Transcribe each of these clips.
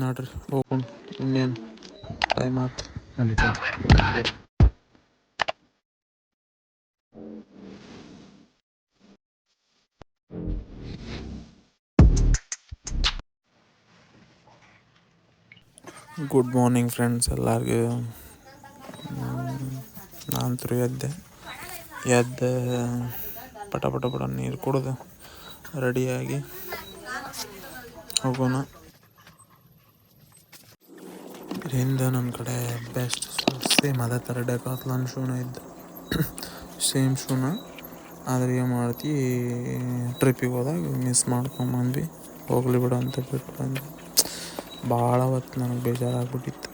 ನೋಡ್ರಿ ಹೋಗೋಣ ಇನ್ನೇನು ಟೈಮ್ ಆಯ್ತು. ಗುಡ್ ಮಾರ್ನಿಂಗ್ ಫ್ರೆಂಡ್ಸ್ ಎಲ್ಲರಿಗೂ. ನಾನು ಎದ್ದು ಪಟ ಪಟ ಪಟ ನೀರು ಕುಡಿದು ರೆಡಿಯಾಗಿ ಹೋಗೋಣ. ಇದರಿಂದ ನನ್ನ ಕಡೆ ಬೆಸ್ಟ್ ಸೇಮ್ ಅದೇ ಥರ ಡೆಕಾತ್ಲಾನ್ ಶೂನ ಇದ್ದು ಸೇಮ್ ಶೂನ. ಆದರೆ ಏನು ಮಾಡ್ತಿ ಟ್ರಿಪ್ಪಿಗೆ ಹೋದಾಗ ಮಿಸ್ ಮಾಡ್ಕೊಂಬಂದ್ವಿ. ಹೋಗ್ಲಿ ಬಿಡು ಅಂತ ಬಿಟ್ಟು ಬಂದ್ವಿ. ಭಾಳ ಹೊತ್ತು ನನಗೆ ಬೇಜಾರಾಗ್ಬಿಟ್ಟಿತ್ತು.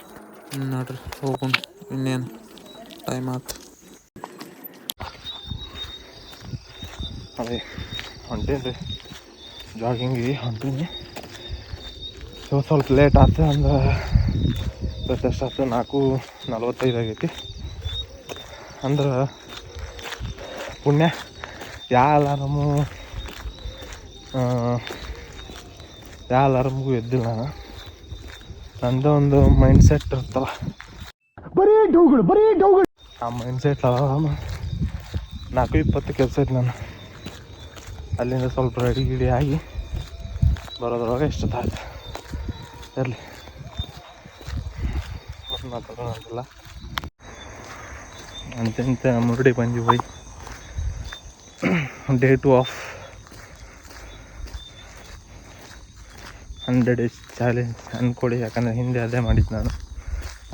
ನೋಡ್ರಿ ಹೋಗೋಣ ಇನ್ನೇನು ಟೈಮ್ ಆಯ್ತು. ಅದೇ ಹೊಂಟೇನಿ ರೀ ಜಾಗಿಂಗಿಗೆ ಹೊಂಟೀನಿ. ಸ್ವಲ್ಪ ಲೇಟ್ ಆಯ್ತು ಅಂದ್ರೆ ಎಷ್ಟಾಯ್ತು 4:45 ಆಗೈತಿ. ಅಂದ್ರೆ ಪುಣ್ಯ ಯಾವ ಅಲಾರಮ್ಗೂ ಎದ್ದಿಲ್ಲ ನಾನು. ನಂದು ಒಂದು ಮೈಂಡ್ ಸೆಟ್ ಇರ್ತಲ್ಲ, ಬರೀ ಡೌಗಳು ಆ ಮೈಂಡ್ ಸೆಟ್ ಅಲಾರಾಮ್ 4:20 ಕೆಲಸ ಐತೆ ನಾನು. ಅಲ್ಲಿಂದ ಸ್ವಲ್ಪ ರೆಡಿ ಆಗಿ ಬರೋದ್ರೊಳಗೆ ಎಷ್ಟೊತ್ತಾಯ್ತು ಇರಲಿ ಮಾತಾಡೋಣ. ಅಂತಿಂತ ಮುರುಡಿ ಬಂದು ಹೋಯ್ ಡೇ 2 ಆಫ್ 100 days ಚಾಲೆಂಜ್ ಅಂದ್ಕೊಡಿ. ಯಾಕಂದರೆ ಹಿಂದೆ ಅದೇ ಮಾಡಿದ್ದು ನಾನು,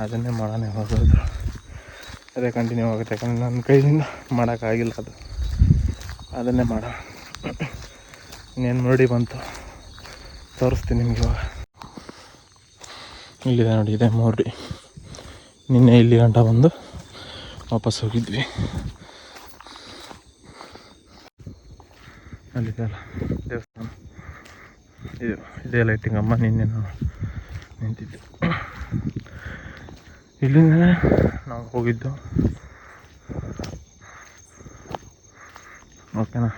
ಅದನ್ನೇ ಮಾಡೋಣ ಹೋಗೋದು. ಅದೇ ಕಂಟಿನ್ಯೂ ಆಗುತ್ತೆ. ಯಾಕಂದರೆ ನನ್ನ ಕೈಯಿಂದ ಮಾಡೋಕ್ಕಾಗಿಲ್ಲ ಅದನ್ನೇ ಮಾಡೋಣ. ಇನ್ನೇನು ಮುರುಡಿ ಬಂತು ತೋರಿಸ್ತೀನಿ ನಿಮ್ಗೆ ಇವಾಗ. ಇಲ್ಲಿದೆ ನೋಡಿ, ಇದೆ ಮುರುಡಿ. ನಿನ್ನೆ ಇಲ್ಲಿ ಗಂಟ ಬಂದು ವಾಪಸ್ ಹೋಗಿದ್ವಿ. ಅಲ್ಲಿದೆ ಅಲ್ಲ ದೇವಸ್ಥಾನ, ಇದೇ ಲೈಟಿಂಗ್ ಅಮ್ಮ. ನಿನ್ನೆ ನಾವು ನಿಂತಿದ್ದು ಇಲ್ಲಿಂದ ನಾವು ಹೋಗಿದ್ದು. ಓಕೆನಾ?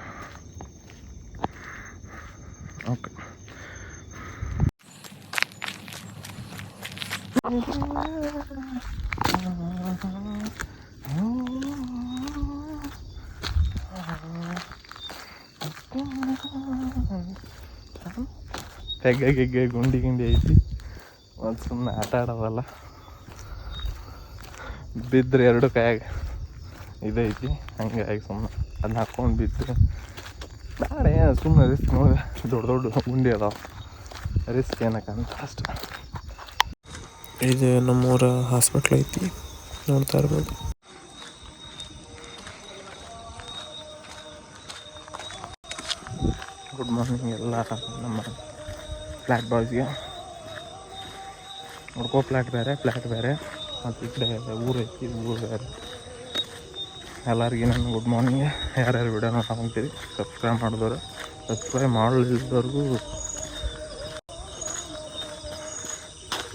ಓಕೆ. ತೆಗ್ಗೆ ಗುಂಡಿ ಐತಿ. ಒಂದು ಸುಮ್ಮನೆ ಆಟ ಆಡೋದಲ್ಲ, ಬಿದ್ದರೆ 2 ಕೈಯಾಗ ಇದೈತಿ. ಹಂಗಾಗಿ ಸುಮ್ಮನೆ ಅದನ್ನ ಹಾಕ್ಕೊಂಡು ಬಿದ್ದು ಬೇಡ. ಸುಮ್ಮನೆ ರಿಸ್ಕ್ ನೋಡಿ, ದೊಡ್ಡ ಗುಂಡಿ ಅದಾವ, ರಿಸ್ಕ್ ಏನಕ್ಕಂತ ಅಷ್ಟು. ಇದು ನಮ್ಮೂರ ಹಾಸ್ಪಿಟ್ಲ್ ಐತಿ, ನೋಡ್ತಾ ಇರ್ಬೋದು. ಗುಡ್ ಮಾರ್ನಿಂಗ್ ಎಲ್ಲ ನಮ್ಮ ಫ್ಲ್ಯಾಟ್ ಬಾಯ್ಸ್ಗೆ. ಹುಡ್ಕೋ ಫ್ಲ್ಯಾಟ್ ಬೇರೆ ಮತ್ತು ಈ ಕಡೆ ಊರು ಐತಿ, ಊರು ಬೇರೆ. ಎಲ್ಲರಿಗೂ ನಾನು ಗುಡ್ ಮಾರ್ನಿಂಗ್. ಯಾರ್ಯಾರು ವಿಡಿಯೋ ನೋಡ್ಕೊಂತೀರಿ ಸಬ್ಸ್ಕ್ರೈಬ್ ಮಾಡಿದವರು, ಸಬ್ಸ್ಕ್ರೈಬ್ ಮಾಡಲಿದ್ದವ್ರಿಗೂ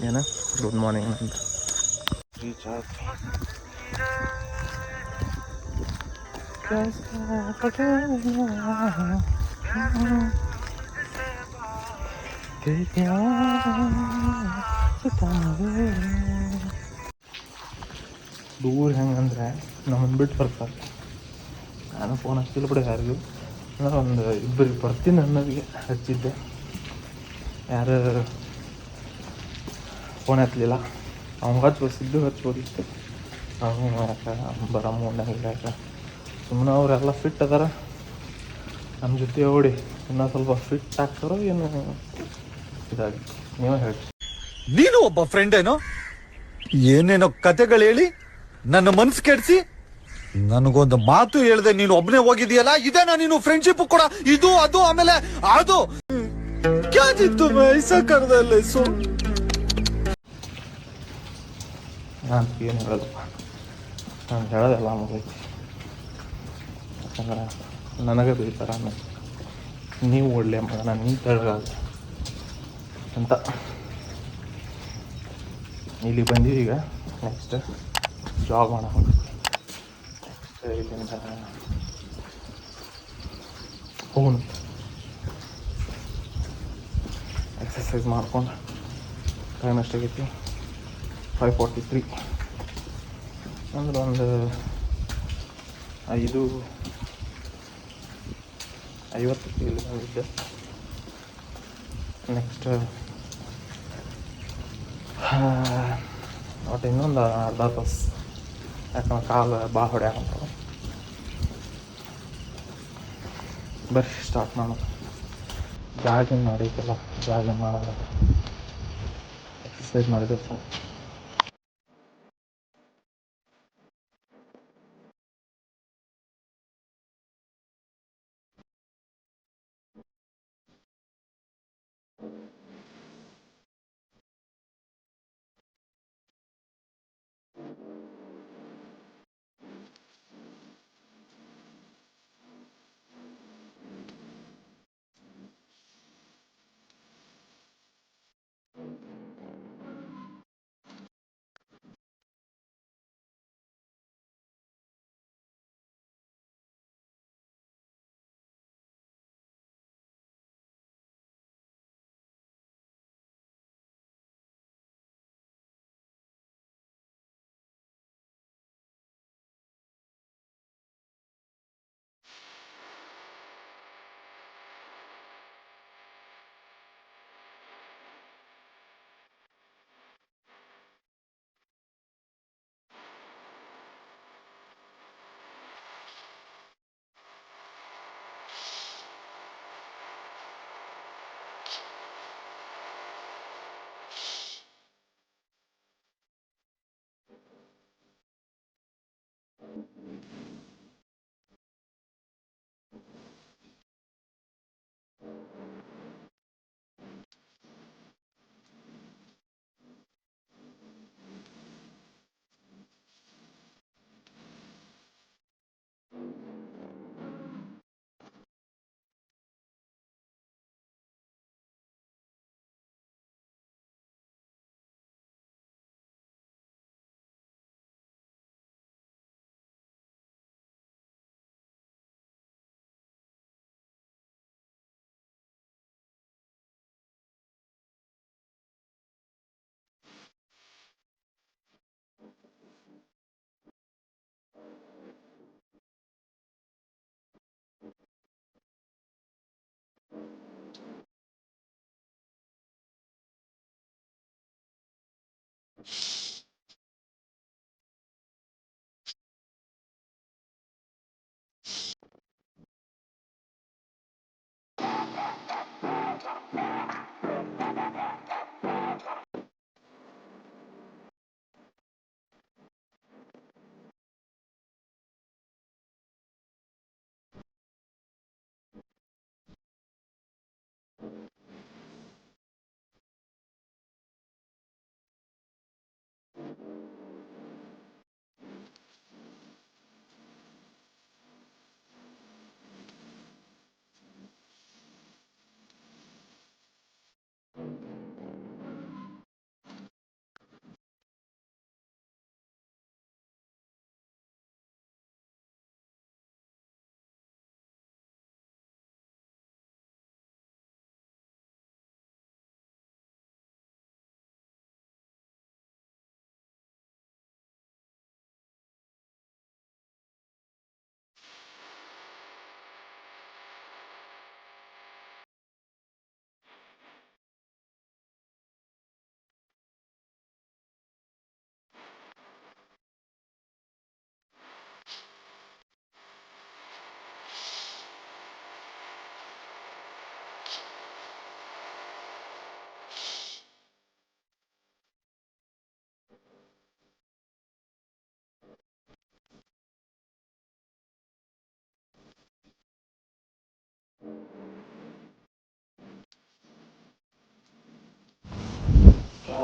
ಏನು ಗುಡ್ ಮಾರ್ನಿಂಗ್ ಅಂತ. ರೀಚ್ ಆಯ್ತು. ದೂರ ಹೆಂಗಂದ್ರೆ ನಮ್ಮನ್ನು ಬಿಟ್ಟು ಬರ್ತಾರೆ. ನಾನು ಫೋನ್ ಹಚ್ಚಿಲ್ಲ ಬಿಡಿ ಯಾರಿಗೂ. ಅಂದ್ರೆ ಒಂದು ಇಬ್ಬರಿಗೆ ಬರ್ತೀನಿ ಅನ್ನೋರಿಗೆ ಹಚ್ಚಿದ್ದೆ, ಯಾರು ಫೋನ್ ಹತ್ತಲಿಲ್ಲ. ಅವ್ನಿಗೆ ಹಚ್ಬೋದಿತ್ತು. ಅವನು ಯಾಕೆ ಬರಮ್ಮ ಉಂಡಂಗಿಲ್ಲ. ಯಾಕೆ ಸುಮ್ಮನೆ ಅವರೆಲ್ಲ ಫಿಟ್ ಅದಾರ ನಮ್ಮ ಜೊತೆ ಓಡಿ ಇನ್ನೂ ಸ್ವಲ್ಪ ಫಿಟ್ ಆಗ್ತಾರೋ ಏನು ಇದಾಗಿ ನೀವೇ ಹೇಳಿ. ನೀನು ಒಬ್ಬ ಫ್ರೆಂಡ್ ಏನೋ ಏನೇನೋ ಕತೆಗಳು ಹೇಳಿ ನನ್ನ ಮನ್ಸು ಕೆಡಿಸಿ ನನಗೊಂದು ಮಾತು ಹೇಳ್ದೆ ನೀನು ಒಬ್ಬನೇ ಹೋಗಿದೀಯಲ್ಲ. ಇದೇನಾ ನೀನು ಫ್ರೆಂಡ್ಶಿಪ್ ಕೂಡ? ಇದು ಅದು ಆಮೇಲೆ ಅದು ಕ್ಯಾಜಿತ್ತು ಐಸಾ ಕರ್ದಲ್ಲ. ಸೊ ನಾನು ಏನು ಹೇಳೋದಪ್ಪ, ನಾನು ಹೇಳೋದೆಲ್ಲ ಮುಗೈತಿ. ಯಾಕಂದ್ರೆ ನನಗೆ ಬೀಳ್ತಾರ ಆಮೇಲೆ, ನೀವು ಒಳ್ಳೆ ಮಗನ ನೀನು ತೆಳಗಾಗ ಅಂತ. ಇಲ್ಲಿ ಬಂದೀವಿ. ಈಗ ನೆಕ್ಸ್ಟ್ ಜಾಗ್ ಮಾಡೋಣ. ನೆಕ್ಸ್ಟ್ ಇಲ್ಲಿಂದ ಹೋಗೋಣ, ಎಕ್ಸಸೈಸ್ ಮಾಡ್ಕೊಂಡು ಟೈಮ್ ಎಷ್ಟಾಗೈತಿ? 5:43. ಅಂದ್ರೆ ಒಂದು 5:50 ಇಲ್ಲಿ ಬಂದಿದ್ದೆ. ನೆಕ್ಸ್ಟ್ ಒಟ್ಟು ಇನ್ನೊಂದು ಅರ್ಧ ತಾಸು, ಯಾಕಂದ್ರೆ ಕಾಲು ಭಾಳ ಹೊಡ್ಯಾಕಂತಾವ. ಬರ್ರಿ ಸ್ಟಾರ್ಟ್ ಮಾಡೋದು. ಜಾಗಿಂಗ್ ಮಾಡೈತಲ್ಲ, ಜಾಗಿಂಗ್ ಮಾಡೋದು, ಎಕ್ಸಸೈಸ್ ಮಾಡಿದ್ರೆ ಸಾಕು.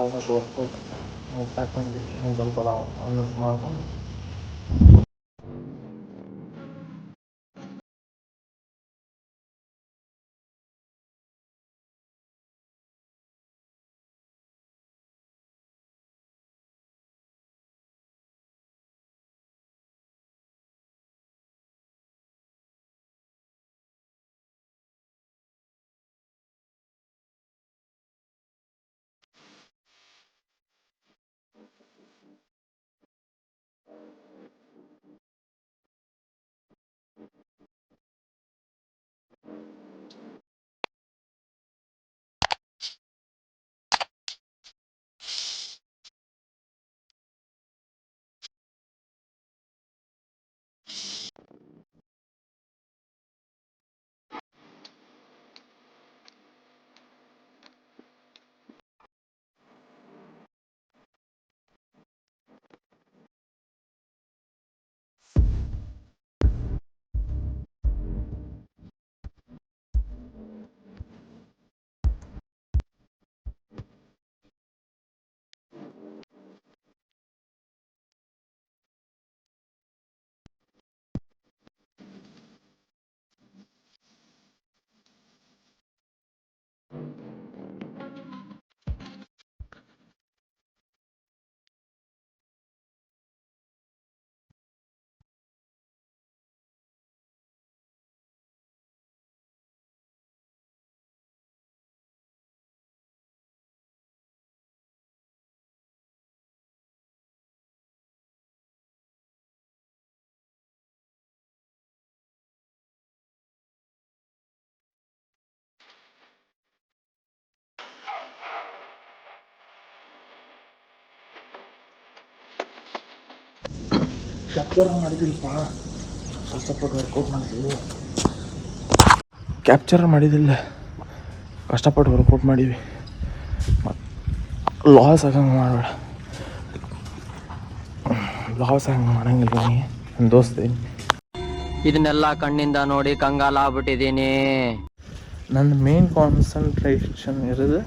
ಆಲ್ಮೋಸ್ಟ್ ವರ್ಕೌಟ್ ಪ್ಯಾಕ್ ಮಾಡಿ ಒಂದು ಸ್ವಲ್ಪ ಮಾಡ್ಕೊಂಡು ಕ್ಯಾಪ್ಚರ್ ಮಾಡಿದಿಲ್ಲ, ಕಷ್ಟಪಟ್ಟು ವರ್ಕೌಟ್ ಮಾಡೀವಿ. ಮತ್ತು ಲಾಸ್ ಆಗಂಗೆ ಮಾಡಬೇಡ, ಲಾಸ್ ಆಗಂಗೆ ಮಾಡಂಗಿಲ್ಲ ನೀ ನನ್ನ ದೋಸ್ತಿ. ಇದನ್ನೆಲ್ಲ ಕಣ್ಣಿಂದ ನೋಡಿ ಕಂಗಾಲ ಆಗ್ಬಿಟ್ಟಿದ್ದೀನಿ. ನನ್ನ ಮೇನ್ ಕಾನ್ಸಂಟ್ರೇಷನ್ ಇರೋದು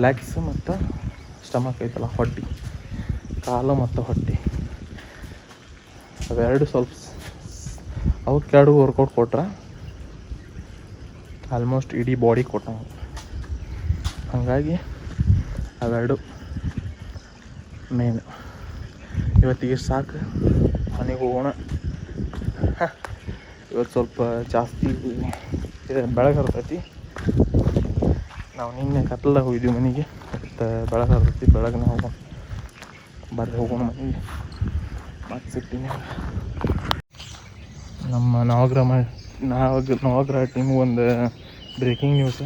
ಲೆಗ್ಸ್ ಮತ್ತು ಸ್ಟಮಕ್ ಐತಲ್ಲ, ಹೊಟ್ಟೆ, ಕಾಲು ಮತ್ತು ಹೊಟ್ಟೆ, ಅವೆರಡು ಸ್ವಲ್ಪ ಅವಕ್ಕೆರಡು ವರ್ಕೌಟ್ ಕೊಟ್ರೆ ಆಲ್ಮೋಸ್ಟ್ ಇಡೀ ಬಾಡಿ ಕೊಟ್ಟ. ಹಾಗಾಗಿ ಅವೆರಡು ಮೇನ್. ಇವತ್ತಿಗೆ ಸಾಕು, ಮನೆಗೆ ಹೋಗೋಣ. ಇವತ್ತು ಸ್ವಲ್ಪ ಜಾಸ್ತಿ ಬೆಳಗ್ಗೆ ನಾವು ನಿನ್ನೆ ಕತ್ಲದಾಗ ಹೋಗಿದ್ವಿ ಮನೆಗೆ, ಮತ್ತು ಬೆಳಗ್ಗೆ ಬೆಳಗ್ಗೆ ಹೋಗೋಣ, ಬರ್ರಿ ಹೋಗೋಣ ಮನೆಗೆ. ಮತ್ತೆ ಸಿಗ್ತೀನಿ. ನಮ್ಮ ನವಗ್ರಹ ಟೀಮ್ ಒಂದು ಬ್ರೇಕಿಂಗ್ ನ್ಯೂಸ್.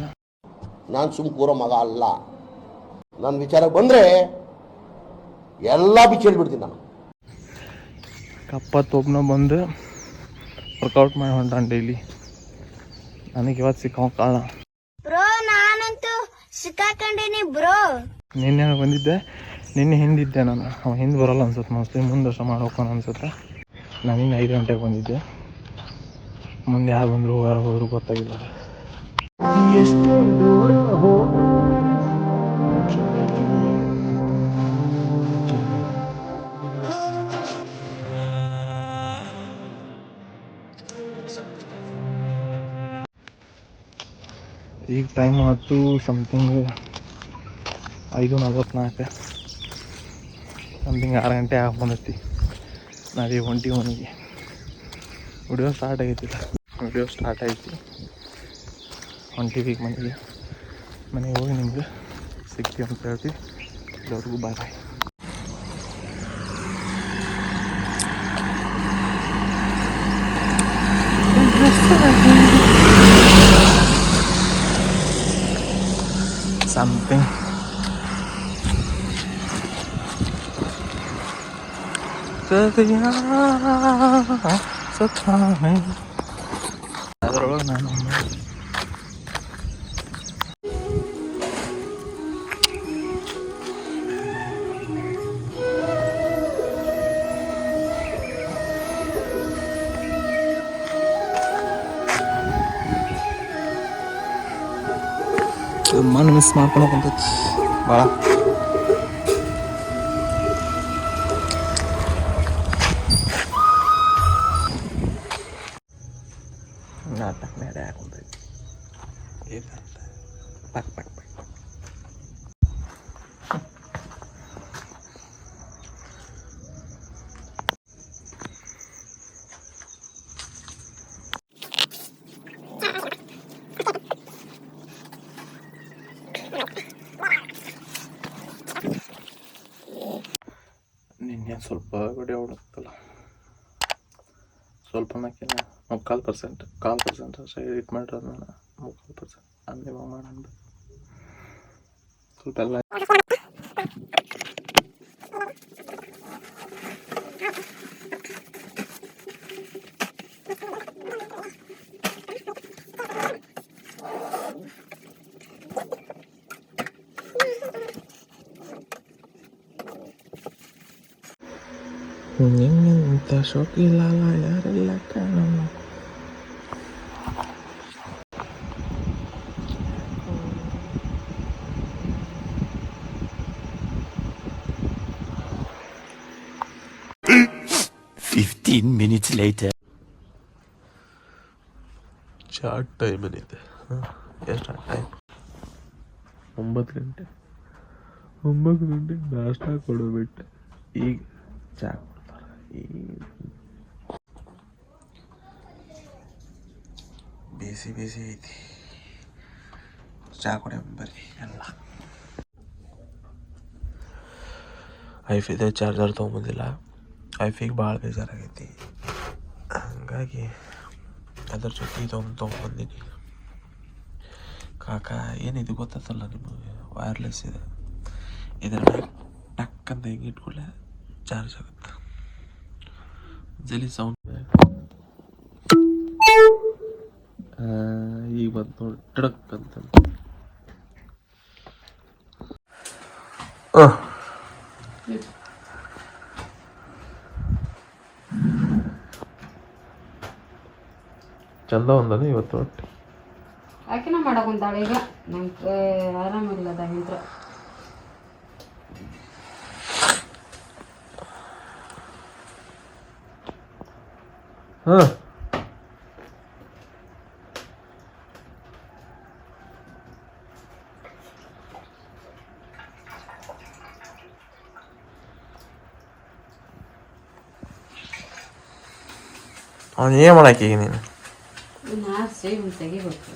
ನಾನು ಸುಮ್ಮ ಕೂರೋ ಮಗ ಅಲ್ಲ, ನನ್ನ ವಿಚಾರಕ್ಕೆ ಬಂದರೆ ಎಲ್ಲ ಬಿಚ್ಚಿಡ್ಬಿಡ್ತೀನಿ ನಾನು. ಕಪ್ಪತ್ತೊಬ್ಬನ ಬಂದು ವರ್ಕೌಟ್ ಮಾಡಿ ಹೊಂಟಾನ ಡೈಲಿ. ನನಗೆ ಇವತ್ತು ಸಿಕ್ಕಾವ ಕಾಳ. ಬ್ರೋ ನಾನಂತೂ ಸಿಕ್ಕಾಕೊಂಡಿನಿ ಬ್ರೋ. ನಿನ್ನೆ ಬಂದಿದ್ದೆ, ನಿನ್ನೆ ಹಿಂದಿದ್ದೆ ನಾನು. ಅವ ಹಿಂದೆ ಬರೋಲ್ಲ ಅನ್ಸುತ್ತೆ, ಮೋಸ್ಟ್ಲಿ ಮುಂದೆ ವರ್ಷ ಮಾಡೋಕೋಣ ಅನ್ಸುತ್ತೆ. ನಾನಿನ್ನು 5 ಗಂಟೆಗೆ ಬಂದಿದ್ದೆ. ಮುಂದೆ ಯಾರು ಬಂದರು ಯಾರು ಹೋದ್ರು ಗೊತ್ತಾಗಿಲ್ಲ. ಈಗ ಟೈಮ್ ಆಯ್ತು ಸಮಥಿಂಗ್ 5:44, ಸಮಥಿಂಗ್ 6 ಗಂಟೆ ಆಗಿ ಬಂದೈತಿ. ನಾವೀಗ ಹೊಂಟಿವಿ ಮನೆಗೆ. ವಿಡಿಯೋ ಸ್ಟಾರ್ಟ್ ಆಗೈತಿಲ್ಲ, ವಿಡಿಯೋ ಸ್ಟಾರ್ಟ್ ಐತಿ. ಹೊಂಟಿವಿ ಈಗ ಮನೆಗೆ ಹೋಗಿ ನಿಮ್ಗೆ ಸಿಗ್ತೀವಿ ಅಂತ ಹೇಳ್ತೀವಿ. ಎಲ್ಲರಿಗೂ ಬಾಯ್ ಬಾಯ್. something ಅದರೊಳಗೆ ನಾನು ಮಣ್ಣು ಮಿಸ್ ಮಾಡ್ಕೊಂಡು ಬಂದೈತಿ ಭಾಳ. ನಾಟಕ ನಡೆ ಹಾಕೊಂಡೈತಿ ಏನಂತ ಪಕ್ ಪಕ್ ಪಕ್. ನಿನ್ನೆ ಸ್ವಲ್ಪ ವಿಡಿಯೋ ಹೊಡುತ್ತಲ್ಲ, ಸ್ವಲ್ಪ ನಾಕಿನ 4% ಅಷ್ಟೇ ಎಡಿಟ್ ಮಾಡಿರೋದು ನಾನು. 3% ಅಂದೇ ಮಾಡೋಣ ಸ್ವಲ್ಪ ಎಲ್ಲ. ನಿನ್ನಂತ ಶೋಕಿಲಾಲ ಯಾರೆಲ್ಲ ಕಾಣೋಣ. ಚಾಟ್ ಟೈಮ್ ಏನಿದೆ, ಎಷ್ಟು ಟೈಮ್? 9 ಗಂಟೆ. 9 ಗಂಟೆಗೆ ನಾಷ್ಟ ಕೊಡೋಬಿಟ್ಟೆ. ಈಗ ಚಾ ಕೊಡ್ತಾರೆ. ಬಿಸಿ ಬಿಸಿ ಐತಿ, ಚಾ ಕೊಡ ಬರ್ರಿ ಎಲ್ಲ. ಐಫಿದೆ ಚಾರ್ಜರ್ ತೊಗೊಂಬಂದಿಲ್ಲ. ಐಫಿಗೆ ಭಾಳ ಬೇಜಾರಾಗೈತಿ, ಹಂಗಾಗಿ ಅದ್ರ ಜೊತೆ ಇದೊಂದು ತೊಗೊಂಬಂದಿನಿ. ಕಾಕ ಏನಿದು ಗೊತ್ತಲ್ಲ ನಿಮಗೆ, ವೈರ್ಲೆಸ್ ಇದೆ. ಇದರ ಟಕ್ಕಂತ ಹೆಂಗೆ ಇಟ್ಕೊಳ್ಳೆ ಚಾರ್ಜ್ ಆಗುತ್ತೆ. ಜಲಿ ಸೌಂಡ್ ಈಗ ಬಂತು ನೋಡಿ ಟಡಕ್ ಅಂತ ಚಂದ ಒಂದದ ಇವತ್ತು ಒಟ್ಟು ಆಕಿನ ಮಾಡಕೊಂತಾಳೆ ಈಗ ನಂಗೆ ಆರಾಮಿಲ್ಲದಾಗಿಂತ್ರ ಹಾಂ ಅವನು ಏನು ಮಾಡಾಕಿ ಈಗ ನೀನು ನಾರಿಸಿ ಒಂದು ತೆಗಿಬೇಕು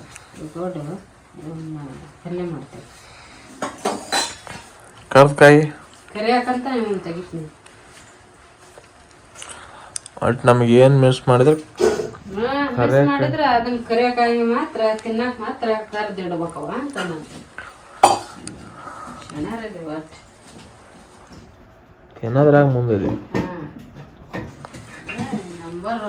ದೊಡ್ಡ ಪಲ್ಯ ಮಾಡ್ತೇವೆ ಕರ್ದಕಾಯಿ ಕರಿಯಾಕಂತ ಒಂದು ತೆಗಿತೀನಿ ಒಟ್ಟು ನಮಗೆ ಏನು ಮಿಸ್ ಮಾಡಿದ್ರೆ ಮಾಡಿದ್ರೆ ಅದನ್ನ ಕರಿಯಾಕಾಯಿ ಮಾತ್ರ ತಿನ್ನಕ್ ಮಾತ್ರ ಕರ್ದಿಡ್ಬೇಕವ ಅಂತ ನಾನು ಚೆನ್ನಾಗಿದೆ ಒಟ್ಟು ಏನಾದ್ರಾಗ ಮುಂದಿದೆ ನಂಬರ್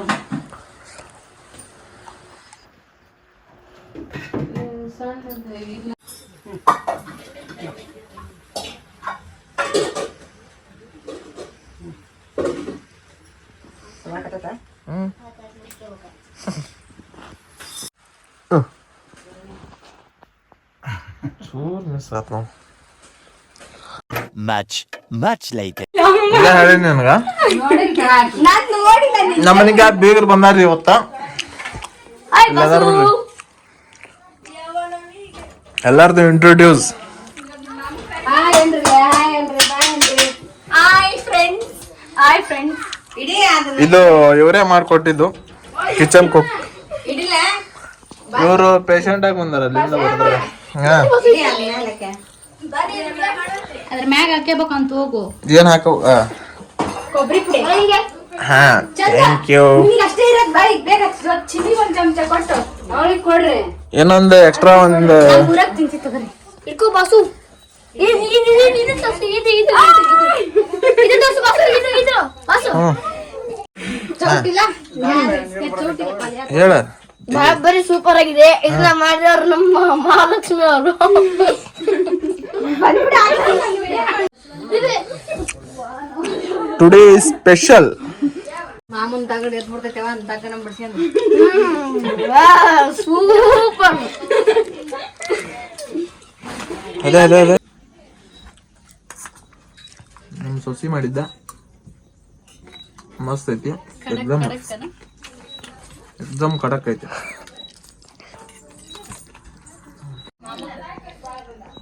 ಚೂರು ಮಿಸ್ ಆತ್ ನಾವು much later. ಈಗ ಹೇಳಿ ನನಗ ನಮ್ಮನಿಗೆ ಬೀಗರು ಬಂದಾರ್ರಿ ಇವತ್ತ ಎಲ್ಲಾರ್ದು ಇಂಟ್ರೊಡ್ಯೂಸ್ ಇದು ಇವರೇ ಮಾಡ್ಕೊಟ್ಟಿದ್ದು ಕಿಚನ್ ಕುಕ್ ಇವರು ಪೇಷಂಟ್ ಆಗಿ ಬಂದಾರ ಅಲ್ಲಿಂದ ಬರ್ತಾರೆ ಅದ್ರ ಮ್ಯಾಗ ಹಾಕೇಬೇಕಂತ ಹೋಗು ಏನ್ ಹಾಕೋ ಕೊಬ್ಬರಿ ಪುಡಿ ಹಾ ಥ್ಯಾಂಕ್ ಯು ಅಷ್ಟೇ ಇರೋದ್ ಬಾಯಿ ಬೇಗ ಚಿಲ್ಲಿ ಒಂದ್ ಚಮಚ ಕೊಟ್ಟು ಅವಳಿಗೆ ಕೊಡ್ರಿ ಇನ್ನೊಂದು ಎಕ್ಸ್ಟ್ರಾ ಒಂದು ಊರಾಗ ತಿಂತಿ ತಗೋರಿ ಇಟ್ಕೋ ಬಾಸು ಇದು ತೋರ್ಸು ಬಾಸು ಚೌಟಿಲ್ಲ ಹೇಳ ಬರೀ ಸೂಪರ್ ಆಗಿದೆ ಇದನ್ನ ಮಾಡಿದವ್ರು ನಮ್ಮ ಮಹಾಲಕ್ಷ್ಮಿ ಅವರು ಟುಡೇ ಸ್ಪೆಷಲ್ ಮಾಮೂನ್ ತಗಡ್ ಎತ್ಬಿಡ್ತೈತೆವ ಅಂತ ತಗನ ಬಿಡ್ಸ್ಕೊಂಡು ಸೂಪರ್ ಅದೇ ಅದೇ ಅದೇ ನಮ್ಮ ಸೊಸಿ ಮಾಡಿದ್ದ ಮಸ್ತ್ ಐತಿ ಎಕ್ದಮ್ ಖಡಕ್ ಐತಿ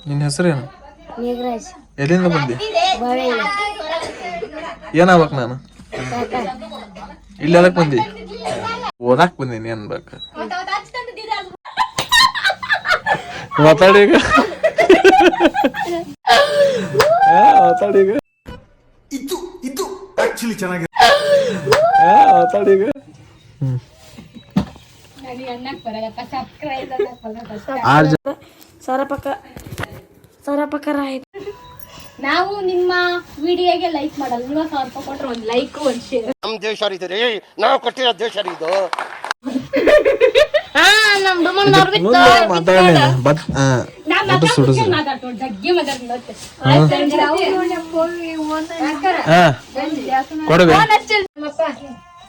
ನಿನ್ನ ಹೆಸರೇನು ಎಲ್ಲಿಂದ ಬಂದಿ ಏನಾಗ್ಬೇಕು ನಾನು ಇಲ್ಲಿ ಅದಕ್ಕೆ ಬಂದಿ ಓದಾಕ್ ಬಂದೀನಿ ಅನ್ಬೇಕು ಮಾತಾಡೀಗ ಮಾತಾಡೀಗ ಇದು ಆಕ್ಚುಲಿ ಚೆನ್ನಾಗಿದೆ ಮಾತಾಡೀಗ ನಾವು ನಿಮ್ಮ ವಿಡಿಯೋಗೆ ಲೈಕ್ ಮಾಡಲ್ಲ ನೀವು 1,000 ರೂಪಾಯಿ ಕೊಟ್ರೆ ಒಂದು ಲೈಕ್ ಒಂದು ಶೇರ್ ನಮ್ಮ ದೇಶ ರೀ ನಾವು ಕೊಟ್ಟಿರೋ ದೇಶ ರೀ ಇದು ನಮ್ ಡುಮಣ್ಣವ್ರು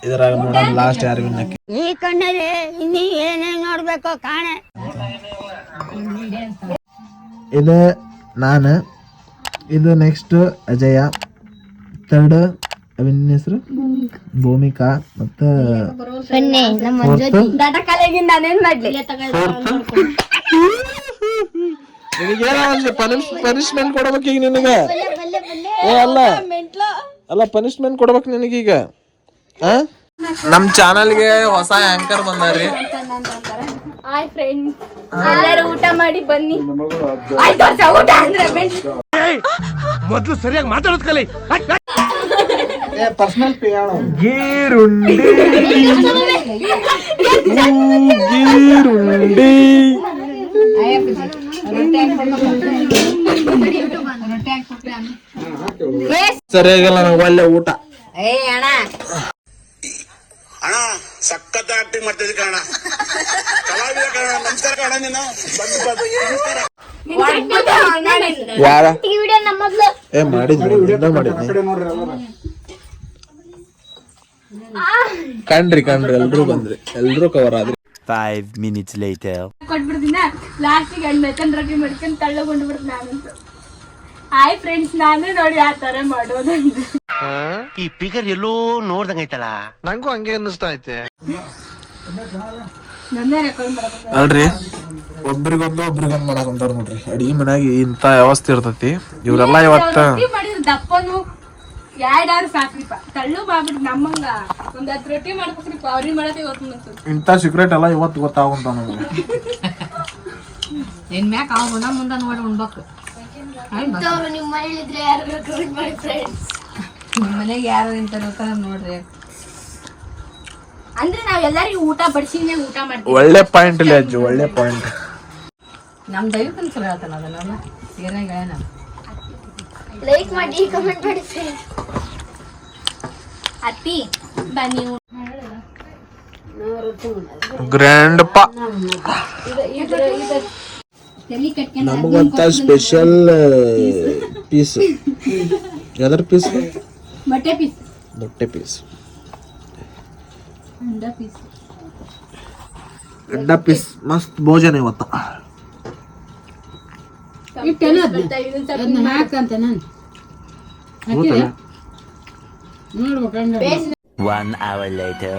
ಇದ್ರಾಗ ನೋಡೋಣ ಲಾಸ್ಟ್ ಯಾರು ವಿನ್ನಕ್ಕೆ ಈ ಕಣ್ಣಲ್ಲಿ ಇನ್ನೀ ಏನೇನ್ ನೋಡ್ಬೇಕೋ ಕಾಣೆ ಇದು ನಾನು ಇದು ನೆಕ್ಸ್ಟ್ ಅಜಯ ಥರ್ಡ್ ಅವನ ಹೆಸರು ಭೂಮಿಕಾ ಮತ್ತು ಡಾಟಾ ಕಾಲೇಜಿಂದ ನಾನೇನ್ ಮಾಡ್ಲಿ ನಿನಗೇನೋ ಪನಿಷ್ಮೆಂಟ್ ಕೊಡ್ಬೇಕು ಈಗ ನಿನಗೆ ಏ ಅಲ್ಲ ಅಲ್ಲ ಪನಿಷ್ಮೆಂಟ್ ಕೊಡ್ಬೇಕು ನಿನಗೀಗ ನಮ್ ಚಾನಲ್ಗೆ ಹೊಸ ಆಂಕರ್ ಬಂದಾರಿ ಹಾಯ್ ಫ್ರೆಂಡ್ಸ್ ಎಲ್ಲರೂ ಊಟ ಮಾಡಿ ಬನ್ನಿ ಊಟ ಅಂದ್ರೆ ಮೊದಲು ಸರಿಯಾಗಿ ಮಾತಾಡೋದು ಕಲಿ. ಗೀರುಂಡಿ ಸರಿಯಾಗಲ್ಲ ನನಗೆ ಒಳ್ಳೆ ಊಟ ಅಣ್ಣ ಸಖತ್ ಆಕ್ಟಿಂಗ್ ಮಾಡ್ತಿದ್ದೆ ಕಣ ಕಲಾವಿದ ಕಣ ನಮಸ್ಕಾರ ಕಣ ನೀನು ಯಾರ ವಿಡಿಯೋ ನಮ್ಮ ಮೊದ್ಲು ಕಂಡ್ರಿ ಎಲ್ರು ಬಂದ್ರಿ, ಎಲ್ರು ಕವರ್ ಆದ್ರಿ. 5 minutes later. ಕೊಟ್ಬಿಡ್ತೀನ ಲಾಸ್ಟಿಗೆ ಹಣ್ಣು ಮೆತ್ತನ್ ರೊಟ್ಟಿ ಮಾಡ್ಕೊಂಡು ತಳ್ಳಗೊಂಡು ಬಿಡ್ತೀನಿ ನಾನಂತೂ. ಹಾಯ್ ಫ್ರೆಂಡ್ಸ್, ನಾನು ನೋಡಿ ಆ ತರ ಮಾಡೋದಂದ್ರೆ ಈ ಫಿಗರ್ ಎಲ್ಲೋ ನೋಡ್ದಂಗೈತಲ್ಲ. ನಂಗೂ ಹಂಗೆ ಅನ್ನಿಸ್ತಾ ಐತೆ. ನನ್ನೇ ರೆಕಾರ್ಡ್ ಮಾಡಬೇಕು. ಅಲ್ರಿ ಒಬ್ರಿಗೊಂದು ಮಾಡಾಕಂತಾರ ನೋಡ್ರಿ. ಅಡಿಗೆ ಮನ್ಯಾಗ ಇಂತ ವ್ಯವಸ್ಥೆ ಇರ್ತೈತಿ. ಇವ್ರೆಲ್ಲಾ ಇವತ್ತ ರೊಟ್ಟಿ ಮಾಡಿದ್ರು ದಪ್ಪನು ಯಾರು ಸಾಕ್ರಿಪ್ಪ, ತಳ್ಳು ಮಾಡ್ಬಿಟ್ಟು ನಮ್ಮಂಗ ಒಂದ್ 10 ರೊಟ್ಟಿ ಮಾಡ್ಬೇಕ್ರಿಪ್ಪ. ಅವ್ರಿಗೆ ಮಾಡತ್ತೆ ಇವತ್ತು ಇಂತ ಸೀಕ್ರೆಟ್ ಎಲ್ಲ ಇವತ್ತು ಗೊತ್ತಾಗುಂತ ನಮ್ಗೆ. ನಿನ್ ಮ್ಯಾಕ್ ಅವ್ರು ಮುಂದ ನೋಡಿ ಉಣ್ಬೇಕು. ನಿಮ್ಮ ಮನೇಲಿದ್ರೆ ಯಾರು ರೆಕಾರ್ಡ್ ಮಾಡಿ ಫ್ರೆಂಡ್ಸ್. ನಿಮ್ಮ ಮನೆಗೆ ಯಾರು ಇಂತ ನೋಡ್ರಿ. ಅಂದ್ರೆ ನಾವ್ ಎಲ್ಲರಿಗೂ ಊಟ ಬಡಿಸಿನೇ ಊಟ ಮಾಡ್ತೀವಿ. ಒಳ್ಳೆ ಪಾಯಿಂಟ್ ಇಲ್ಲ ಅಜ್ಜಿ, ಒಳ್ಳೆ ಪಾಯಿಂಟ್. ನಮ್ ದೈವಕ್ಕನ್ ಚಲೋ ಹೇಳ್ತಾನ ಅದನ್ನೆಲ್ಲ ಸೀರೆಗ ಲೈಕ್ ಮಾಡಿ ಕಮೆಂಟ್ ಮಾಡಿ ಫ್ರೆಂಡ್ಸ್. ಅತ್ತಿ ಬನ್ನಿ ಗ್ರ್ಯಾಂಡ್ ಪಾ ತಲೆ ಕಟ್ಕೊಂಡು ನಮಗಂತ ಸ್ಪೆಷಲ್ ಪೀಸ್. ಯಾವ್ದಾರ ಪೀಸ್? ಮೊಟ್ಟೆ ಪೀಸ್. ಮೊಟ್ಟೆ ಪೀಸ್, ಅಂಡ ಪೀಸ್, ಅಂಡ ಪೀಸ್. ಮಸ್ತ್ ಭೋಜನ ಇವತ್ತ. ಹಾಕಂತ ನಾನು ನೋಡ್ಬೇಕು. 1 hour later.